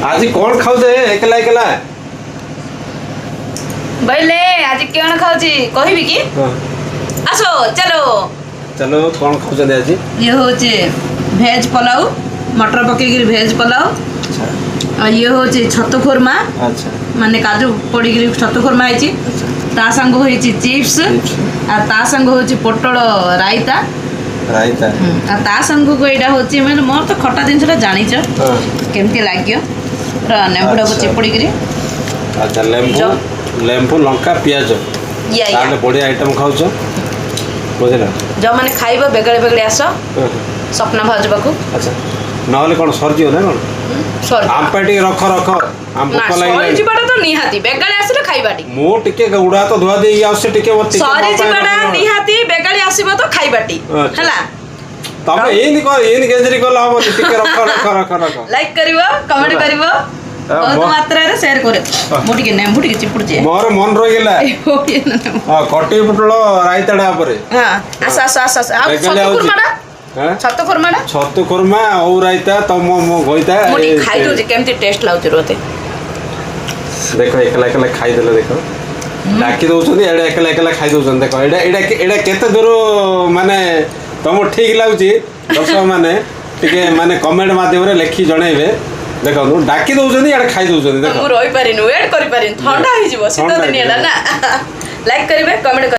आज कौन खाऊ दे एकला एकला बोले आज कौन खाऊची कहबी कि आसो चलो चलो कौन खाऊ आज ये होचे भेज पुलाव मटर पकेगी भेज पुलाव और ये होचे छतु खुरमा अच्छा माने काजू पड़ी छतु खुरमा है ता संग होइची चिप्स आ ता संग होइची पोटल रायता रायता आ ता संग को एडा होची माने मोर तो खट्टा जिनसटा जानिछ केमती लाग्यो र नेबुडा को चिपड़ी गिरी अच्छा लेम्बू लेम्बू लंका प्याज ताले बड़ी आइटम खाउछ बुझला जो माने खाइबो बेगळे बेगळे आस सपना भाज बाकू अच्छा नहले कोन सरजियो ना कोन सर आम पाटी रख रख आम भूख सॉरी लागिला जिबाटा तो निहाती बेगळे आसले खाइबाटी मो टिके उड़ा तो धुआ दे आसे टिके मत सॉरी जिबाटा निहाती बेगळे आसीबो तो खाइबाटी हला तमे एन गेजरी कोला हम टिके रख रख रख रख लाइक करिवो कमेंट करिवो बहुत मात्रा रे शेयर करे मोटी नेम्बू टिके चिपुड़ जे मोर मन रह गेला हां कटी पुटलो रायताडा परे हां आस आस आस आस छतु खुरमाडा छतु खुरमा औ रायता तम मो गइता मोटी खाइ दो जे केमती टेस्ट लाउछ रोते देखो एकला एकला खाइ देले देखो डाकी दउछन एडा एकला एकला खाइ दउछन देखो एडा एडा एडा केते दूर माने तम ठीक लाउची दर्शक माने टिके माने कमेंट माध्यम रे लेखि जणाइबे देखो डाकी दउछन एडा खाइ दउछन देखो मु रोइ पारिनु वेट करि पारिन ठंडा होई जिवो शीत दिन एडा ना लाइक करिवे कमेंट